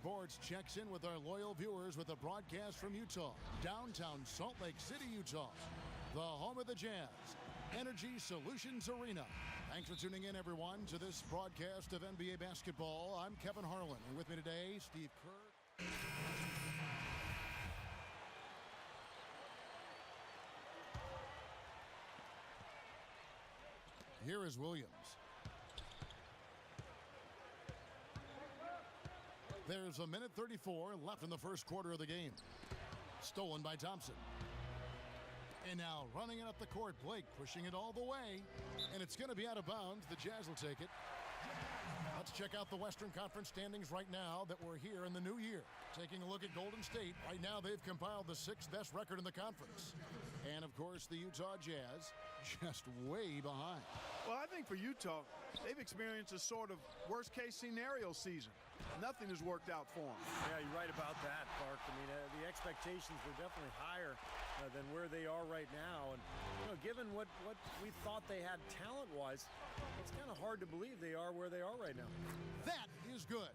Sports checks in with our loyal viewers with a broadcast from Utah, downtown Salt Lake City, Utah, the home of the Jazz, Energy Solutions Arena. Thanks for tuning in, everyone, to this broadcast of NBA basketball. I'm Kevin Harlan, and with me today, Steve Kerr. Here is Williams. There's a minute 34 left in the first quarter of the game. Stolen by Thompson. And now running it up the court, Blake pushing it all the way. And it's going to be out of bounds. The Jazz will take it. Let's check out the Western Conference standings right now that we're here in the new year. Taking a look at Golden State. Right now they've compiled the 6th best record in the conference. And of course the Utah Jazz just way behind. Well, I think for Utah, they've experienced a sort of worst-case scenario season. Nothing has worked out for them. Yeah, you're right about that, Clark. I mean, the expectations were definitely higher than where they are right now. And, you know, given what we thought they had talent-wise, it's kind of hard to believe they are where they are right now. That is good.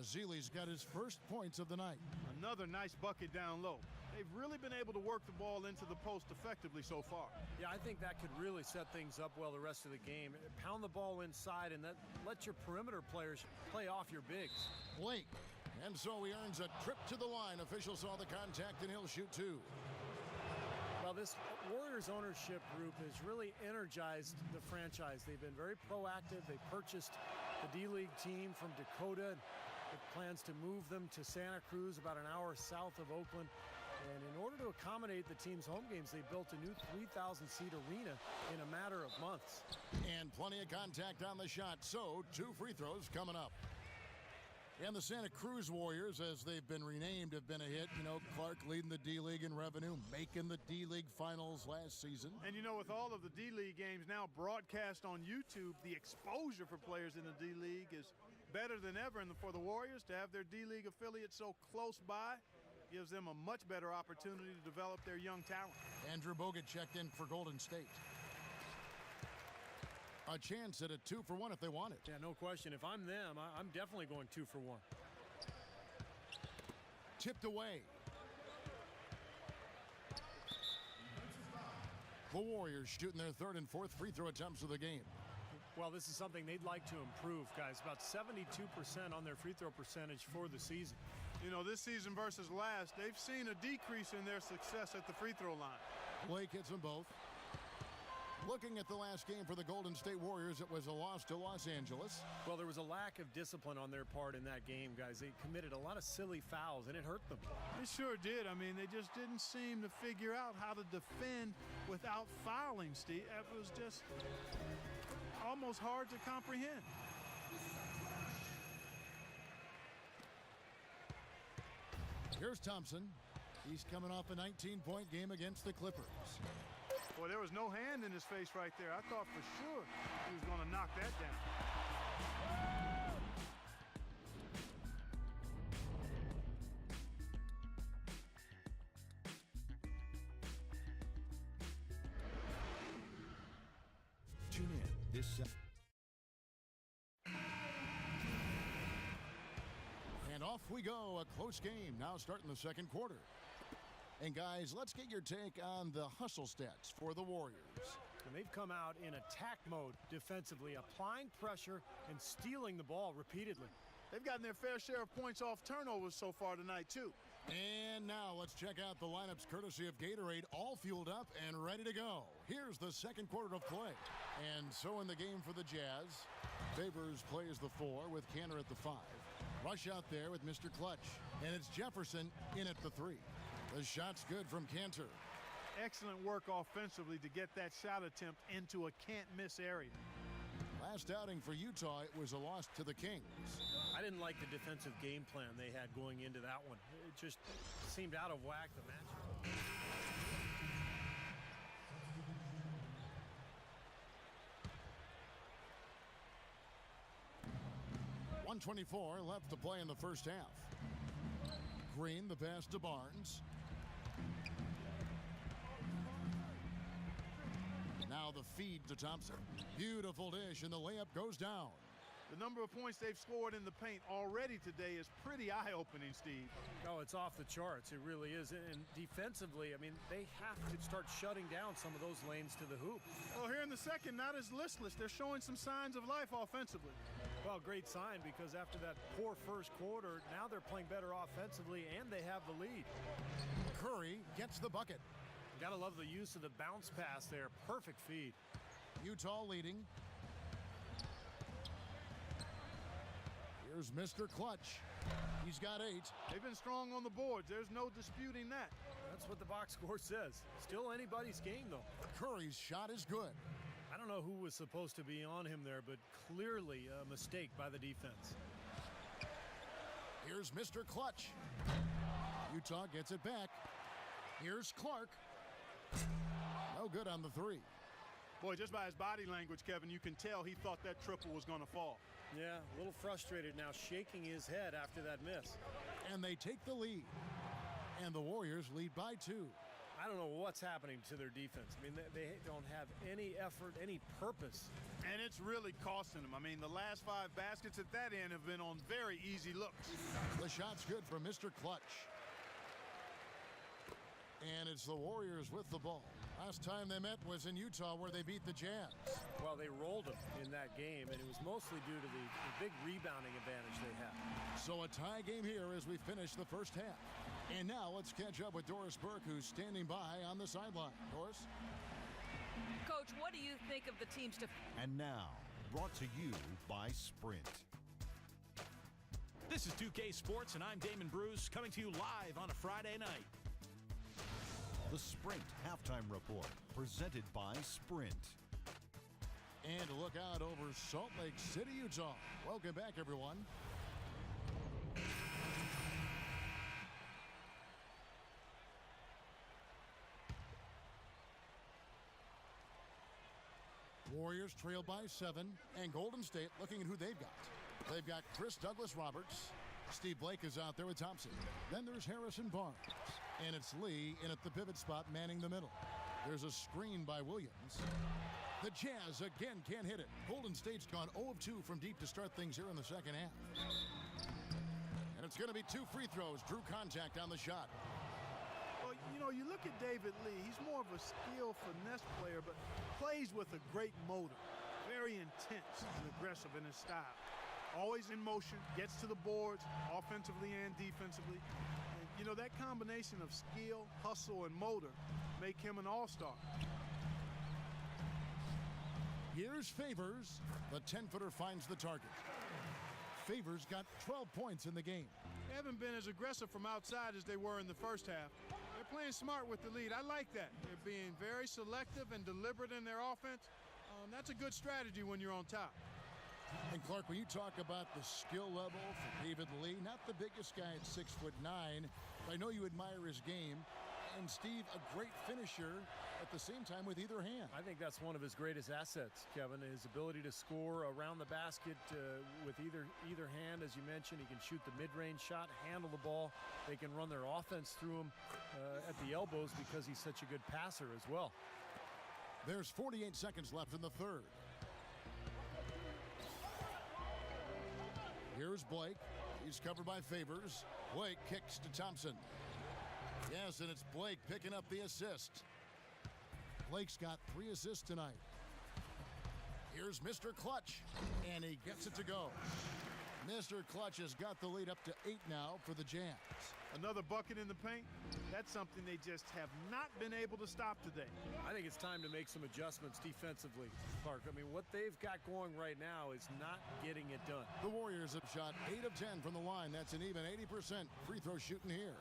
Ezeli's got his first points of the night. Another nice bucket down low. They've really been able to work the ball into the post effectively so far. Yeah, I think that could really set things up well the rest of the game. Pound the ball inside and let your perimeter players play off your bigs. Blake. And so he earns a trip to the line. Officials saw the contact and he'll shoot two. Well, this Warriors ownership group has really energized the franchise. They've been very proactive. They purchased the D-League team from Dakota. It plans to move them to Santa Cruz, about an hour south of Oakland. And in order to accommodate the team's home games, they built a new 3,000-seat arena in a matter of months. And plenty of contact on the shot, so 2 free throws coming up. And the Santa Cruz Warriors, as they've been renamed, have been a hit. You know, Clark leading the D-League in revenue, making the D-League finals last season. And, you know, with all of the D-League games now broadcast on YouTube, the exposure for players in the D-League is better than ever. And for the Warriors to have their D-League affiliate so close by gives them a much better opportunity to develop their young talent. Andrew Bogut checked in for Golden State. A chance at a 2-for-1 if they want it. Yeah, no question. If I'm them, I'm definitely going 2 for 1. Tipped away. The Warriors shooting their 3rd and 4th free throw attempts of the game. Well, this is something they'd like to improve, guys. About 72% on their free throw percentage for the season. You know, this season versus last, they've seen a decrease in their success at the free throw line. Blake hits them both. Looking at the last game for the Golden State Warriors, it was a loss to Los Angeles. Well, there was a lack of discipline on their part in that game, guys. They committed a lot of silly fouls, and it hurt them. They sure did. I mean, they just didn't seem to figure out how to defend without fouling, Steve. It was just almost hard to comprehend. Here's Thompson. He's coming off a 19-point game against the Clippers. Boy, there was no hand in his face right there. I thought for sure he was going to knock that down. Tune in this And off we go. A close game now starting the second quarter. And guys, let's get your take on the hustle stats for the Warriors. And they've come out in attack mode defensively, applying pressure and stealing the ball repeatedly. They've gotten their fair share of points off turnovers so far tonight, too. And now let's check out the lineups courtesy of Gatorade, all fueled up and ready to go. Here's the second quarter of play. And so in the game for the Jazz, Favors plays the 4 with Kanter at the 5. Rush out there with Mr. Clutch. And it's Jefferson in at the 3. The shot's good from Kanter. Excellent work offensively to get that shot attempt into a can't-miss area. Last outing for Utah, it was a loss to the Kings. I didn't like the defensive game plan they had going into that one. It just seemed out of whack, the match. 1:24 left to play in the first half. Green, the pass to Barnes. Now the feed to Thompson. Beautiful dish, and the layup goes down. The number of points they've scored in the paint already today is pretty eye-opening, Steve. Oh, it's off the charts. It really is. And defensively, I mean, they have to start shutting down some of those lanes to the hoop. Well, here in the second, not as listless. They're showing some signs of life offensively. Well, great sign, because after that poor first quarter, now they're playing better offensively and they have the lead. Curry gets the bucket. Gotta love the use of the bounce pass there. Perfect feed. Utah leading. Here's Mr. Clutch. He's got 8. They've been strong on the boards. There's no disputing that. That's what the box score says. Still anybody's game, though. Curry's shot is good. I don't know who was supposed to be on him there, but clearly a mistake by the defense. Here's Mr. Clutch. Utah gets it back. Here's Clark. No good on the 3. Boy, just by his body language, Kevin, you can tell he thought that triple was going to fall. Yeah, a little frustrated now, shaking his head after that miss. And they take the lead. And the Warriors lead by 2. I don't know what's happening to their defense. I mean, they don't have any effort, any purpose. And it's really costing them. I mean, the last 5 baskets at that end have been on very easy looks. The shot's good for Mr. Clutch. And it's the Warriors with the ball. Last time they met was in Utah, where they beat the Jazz. Well, they rolled them in that game, and it was mostly due to the big rebounding advantage they had. So a tie game here as we finish the first half. And now let's catch up with Doris Burke, who's standing by on the sideline. Doris? Coach, what do you think of the team's And now, brought to you by Sprint. This is 2K Sports, and I'm Damon Bruce, coming to you live on a Friday night. The Sprint Halftime Report, presented by Sprint. And a look out over Salt Lake City, Utah. Welcome back, everyone. Warriors trail by 7, and Golden State looking at who they've got. They've got Chris Douglas-Roberts. Steve Blake is out there with Thompson. Then there's Harrison Barnes. And it's Lee in at the pivot spot, manning the middle. There's a screen by Williams. The Jazz again can't hit it. Golden State's gone 0 of 2 from deep to start things here in the second half. And it's going to be 2 free throws. Drew contact on the shot. Well, you know, you look at David Lee. He's more of a skill finesse player, but plays with a great motor. Very intense and aggressive in his style. Always in motion, gets to the boards, offensively and defensively. And, you know, that combination of skill, hustle, and motor make him an all-star. Here's Favors. The 10-footer finds the target. Favors got 12 points in the game. They haven't been as aggressive from outside as they were in the first half. They're playing smart with the lead. I like that. They're being very selective and deliberate in their offense. That's a good strategy when you're on top. And Clark, when you talk about the skill level for David Lee, not the biggest guy at 6'9", but I know you admire his game. And Steve, a great finisher at the same time with either hand. I think that's one of his greatest assets, Kevin, his ability to score around the basket with either hand. As you mentioned, he can shoot the mid-range shot, handle the ball. They can run their offense through him at the elbows because he's such a good passer as well. There's 48 seconds left in the third. Here's Blake. He's covered by Favors. Blake kicks to Thompson. Yes, and it's Blake picking up the assist. Blake's got 3 assists tonight. Here's Mr. Clutch, and he gets it to go. Mr. Clutch has got the lead up to 8 now for the Jazz. Another bucket in the paint. That's something they just have not been able to stop today. I think it's time to make some adjustments defensively, Clark. I mean, what they've got going right now is not getting it done. The Warriors have shot 8 of 10 from the line. That's an even 80% free throw shooting here.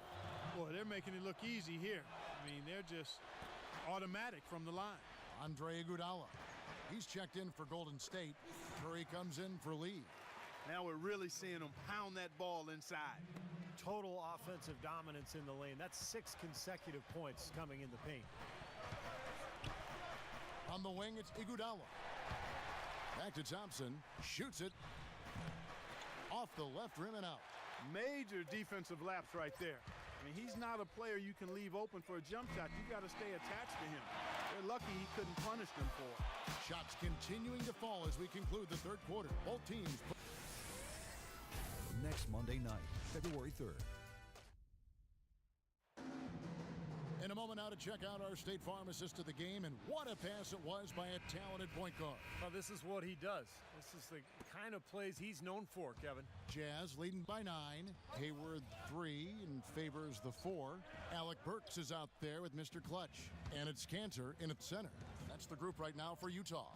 Boy, they're making it look easy here. I mean, they're just automatic from the line. Andre Iguodala. He's checked in for Golden State. Curry comes in for Lee. Now we're really seeing them pound that ball inside. Total offensive dominance in the lane. That's 6 consecutive points coming in the paint. On the wing, it's Iguodala. Back to Thompson. Shoots it. Off the left rim and out. Major defensive lapse right there. I mean, he's not a player you can leave open for a jump shot. You got to stay attached to him. They're lucky he couldn't punish them for it. Shots continuing to fall as we conclude the third quarter. Both teams next Monday night, February 3rd. In a moment now to check out our State Farm assist to the game, and what a pass it was by a talented point guard. Well, this is what he does. This is the kind of plays he's known for, Kevin. Jazz leading by 9. Hayward 3 and favors the 4. Alec Burks is out there with Mr. Clutch. And it's Cantor in at center. That's the group right now for Utah.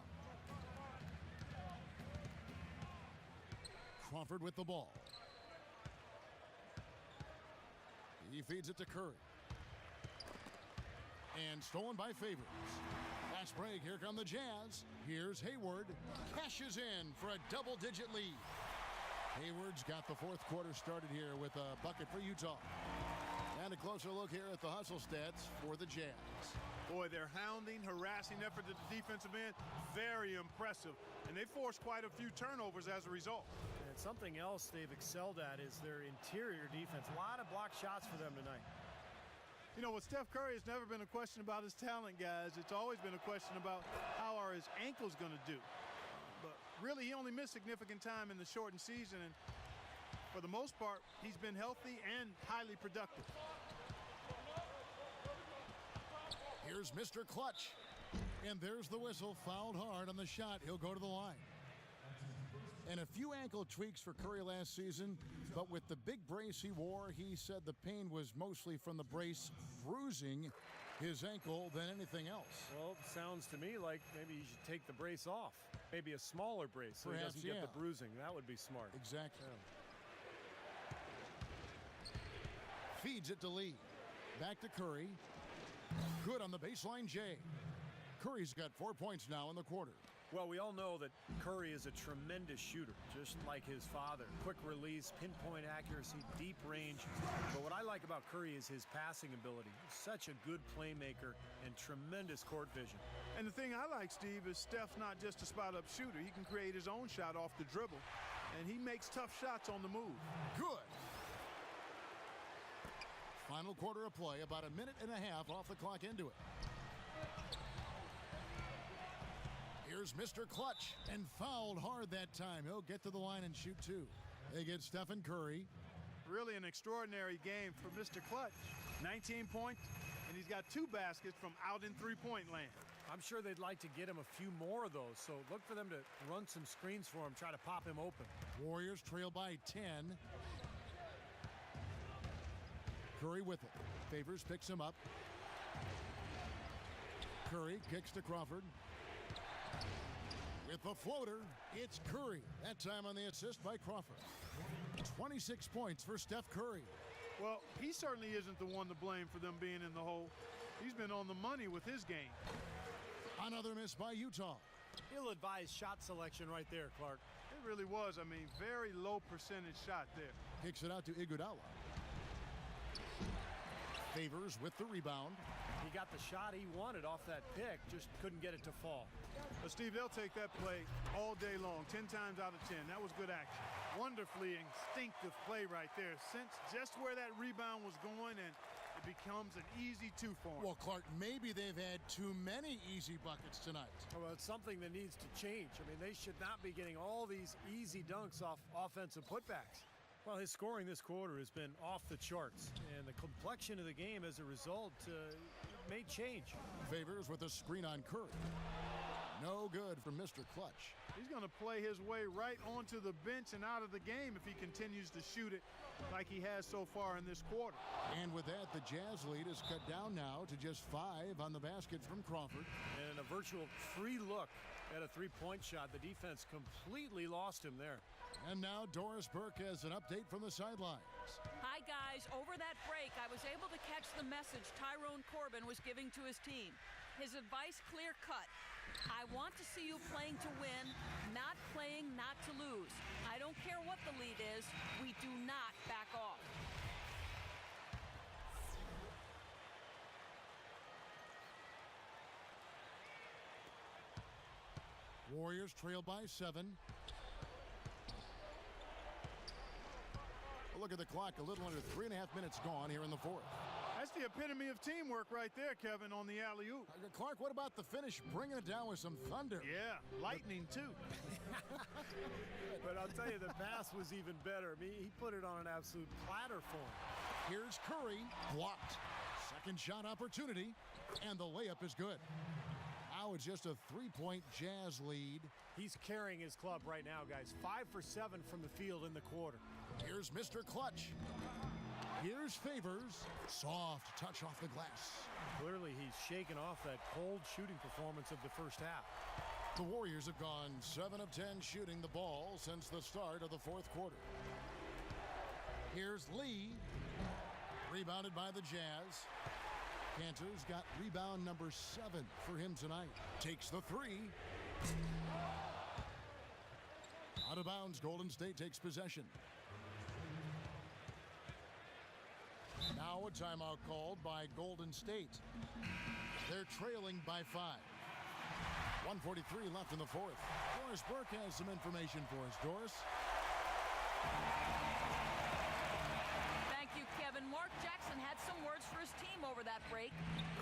Crawford with the ball. He feeds it to Curry. And stolen by Favors. Last break, here come the Jazz. Here's Hayward. Cashes in for a double-digit lead. Hayward's got the fourth quarter started here with a bucket for Utah. And a closer look here at the hustle stats for the Jazz. Boy, their hounding, harassing effort at the defensive end, very impressive. And they forced quite a few turnovers as a result. And something else they've excelled at is their interior defense. A lot of block shots for them tonight. You know, with Steph Curry, it's never been a question about his talent, guys. It's always been a question about how are his ankles going to do. But really, he only missed significant time in the shortened season. And for the most part, he's been healthy and highly productive. Here's Mr. Clutch. And there's the whistle. Fouled hard on the shot. He'll go to the line. And a few ankle tweaks for Curry last season, but with the big brace he wore, he said the pain was mostly from the brace bruising his ankle than anything else. Well, it sounds to me like maybe you should take the brace off. Maybe a smaller brace so Perhaps, he doesn't get the bruising. That would be smart. Exactly. Feeds it to Lee. Back to Curry. Good on the baseline, Jay. Curry's got 4 points now in the quarter. Well, we all know that Curry is a tremendous shooter, just like his father. Quick release, pinpoint accuracy, deep range. But what I like about Curry is his passing ability. Such a good playmaker and tremendous court vision. And the thing I like, Steve, is Steph's not just a spot-up shooter. He can create his own shot off the dribble. And he makes tough shots on the move. Good. Final quarter of play, about a minute and a half off the clock into it. Here's Mr. Clutch, and fouled hard that time. He'll get to the line and shoot two. They get Stephen Curry. Really an extraordinary game for Mr. Clutch. 19 points, and he's got 2 baskets from out in three-point land. I'm sure they'd like to get him a few more of those, so look for them to run some screens for him, try to pop him open. Warriors trail by 10. Curry with it. Favors picks him up. Curry kicks to Crawford. With the floater, it's Curry. That time on the assist by Crawford. 26 points for Steph Curry. Well, he certainly isn't the one to blame for them being in the hole. He's been on the money with his game. Another miss by Utah. Ill-advised shot selection right there, Clark. It really was. I mean, very low percentage shot there. Kicks it out to Iguodala. Favors with the rebound. He got the shot he wanted off that pick, just couldn't get it to fall. But Steve, they'll take that play all day long, 10 times out of 10. That was good action. Wonderfully instinctive play right there. Sense just where that rebound was going, and it becomes an easy 2 for him. Well, Clark, maybe they've had too many easy buckets tonight. Well, it's something that needs to change. I mean, they should not be getting all these easy dunks off offensive putbacks. Well, his scoring this quarter has been off the charts, and the complexion of the game as a result may change. Favors with a screen on Curry. No good for Mr. Clutch. He's going to play his way right onto the bench and out of the game if he continues to shoot it like he has so far in this quarter. And with that, the Jazz lead is cut down now to just 5 on the basket from Crawford. And a virtual free look at a three-point shot. The defense completely lost him there. And now Doris Burke has an update from the sidelines. Hi, guys. Over that break, I was able to catch the message Tyrone Corbin was giving to his team. His advice clear-cut. I want to see you playing to win, not playing not to lose. I don't care what the lead is. We do not back off. Warriors trail by 7. A look at the clock, a little under 3.5 minutes gone here in the fourth. That's That's the epitome of teamwork right there, Kevin, on the alley-oop. Clark, what about the finish? Bringing it down with some thunder. Yeah, lightning, too. But I'll tell you, the pass was even better. I mean, he put it on an absolute platter for him. Here's Curry, blocked. Second shot opportunity, and the layup is good. Now it's just a three-point Jazz lead. He's carrying his club right now, guys. 5 for 7 from the field in the quarter. Here's Mr. Clutch. Here's Favors. Soft touch off the glass. Clearly, he's shaken off that cold shooting performance of the first half. The Warriors have gone 7 of 10 shooting the ball since the start of the fourth quarter. Here's Lee. Rebounded by the Jazz. Cantor's got rebound number 7 for him tonight. Takes the three. Out of bounds, Golden State takes possession. Now a timeout called by Golden State. They're trailing by 5. 1:43 left in the fourth. Doris Burke has some information for us. Doris? Thank you, Kevin. Mark Jackson had some words for his team over that break.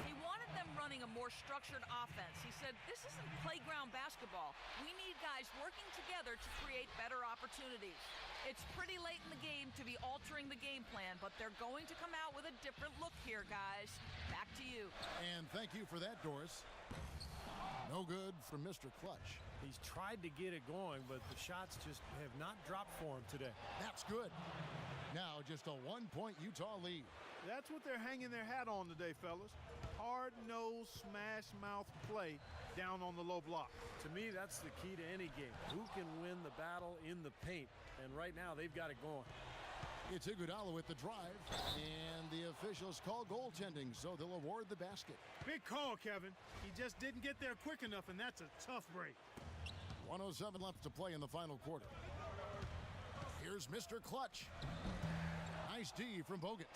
He wanted them running a more structured offense. He said, this isn't playground basketball. We need guys working together to create better opportunities. It's pretty late in the game to be altering the game plan, but they're going to come out with a different look here, guys. Back to you. And thank you for that, Doris. No good from Mr. Clutch. He's tried to get it going, but the shots just have not dropped for him today. That's good. Now just a 1-point Utah lead. That's what they're hanging their hat on today, fellas. Hard-nosed, smash-mouth play down on the low block. To me, that's the key to any game. Who can win the battle in the paint? And right now, they've got it going. It's Iguodala with the drive, and the officials call goaltending, so they'll award the basket. Big call, Kevin. He just didn't get there quick enough, and that's a tough break. 1:07 left to play in the final quarter. Here's Mr. Clutch. Nice D from Bogut.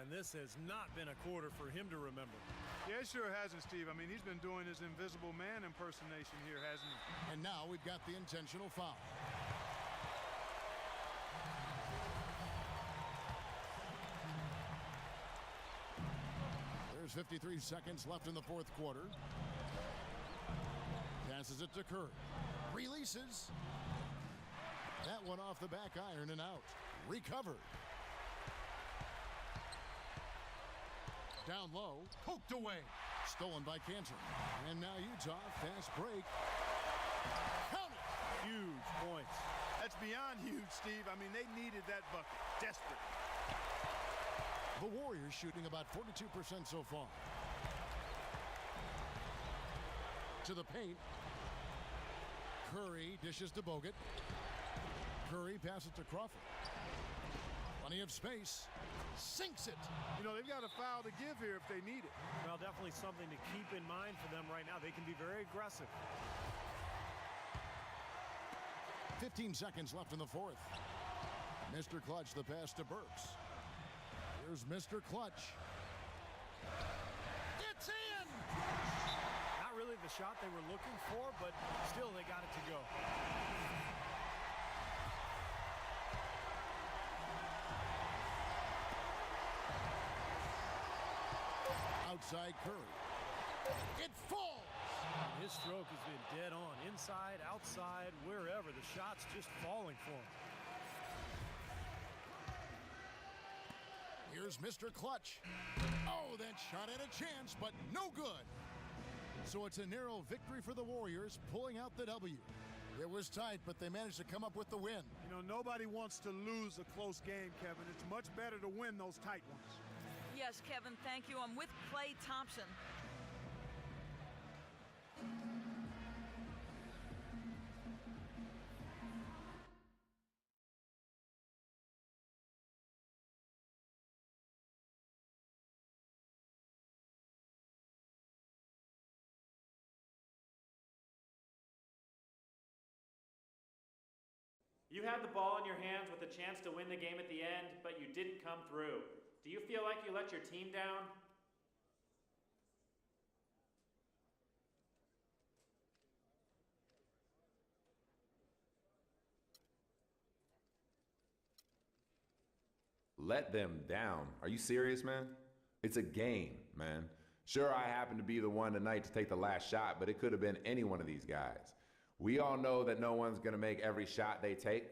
And this has not been a quarter for him to remember. Yeah, it sure hasn't, Steve. I mean, he's been doing his invisible man impersonation here, hasn't he? And now we've got the intentional foul. There's 53 seconds left in the fourth quarter. Passes it to Curry. Releases. That one off the back iron and out. Recovered. Down low. Poked away. Stolen by Cantor. And now Utah. Fast break. Count it. Huge points. That's beyond huge, Steve. I mean, they needed that bucket. Desperate. The Warriors shooting about 42% so far. To the paint. Curry dishes to Bogut. Curry passes to Crawford. Plenty of space. Sinks it. You know, they've got a foul to give here if they need it. Well, definitely something to keep in mind for them right now. They can be very aggressive. 15 seconds left in the fourth. Mr. Clutch, the pass to Burks. Here's Mr. Clutch. It's in! Not really the shot they were looking for, but still they got it to go. Outside Curry. It falls! His stroke has been dead on. Inside, outside, wherever. The shot's just falling for him. Here's Mr. Clutch. Oh, that shot had a chance, but no good. So it's a narrow victory for the Warriors, pulling out the W. It was tight, but they managed to come up with the win. You know, nobody wants to lose a close game, Kevin. It's much better to win those tight ones. Yes, Kevin, thank you. I'm with Klay Thompson. You had the ball in your hands with a chance to win the game at the end, but you didn't come through. Do you feel like you let your team down? Let them down. Are you serious, man? It's a game, man. Sure, I happened to be the one tonight to take the last shot, but it could have been any one of these guys. We all know that no one's going to make every shot they take.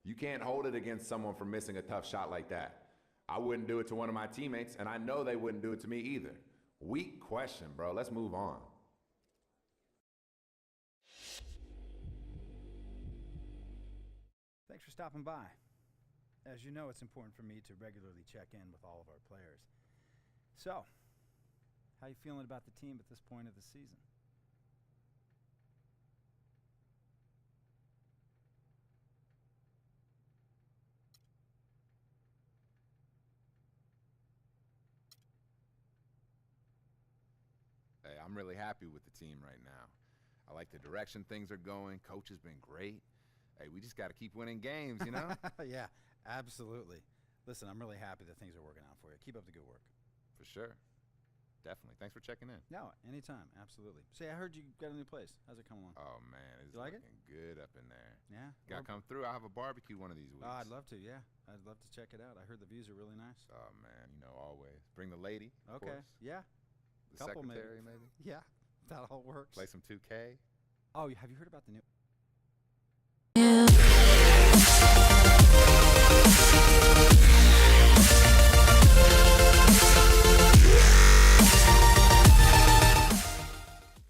You can't hold it against someone for missing a tough shot like that. I wouldn't do it to one of my teammates, and I know they wouldn't do it to me either. Weak question, bro. Let's move on. Thanks for stopping by. As you know, it's important for me to regularly check in with all of our players. So, how you feeling about the team at this point of the season? Hey, I'm really happy with the team right now. I like the direction things are going. Coach has been great. Hey, we just got to keep winning games, you know? Yeah, absolutely. Listen, I'm really happy that things are working out for you. Keep up the good work. For sure. Definitely. Thanks for checking in. No, anytime. Absolutely. Say, I heard you got a new place. How's it coming along? Oh, man. It's You like looking good up in there. Yeah? Got to come through. I'll have a barbecue one of these weeks. Oh, I'd love to, yeah. I'd love to check it out. I heard the views are really nice. Oh, man. You know, always. Bring the lady, of Okay, course. yeah. The Couple secretary, maybe. Yeah, that all works. Play some 2K. Oh, have you heard about the new...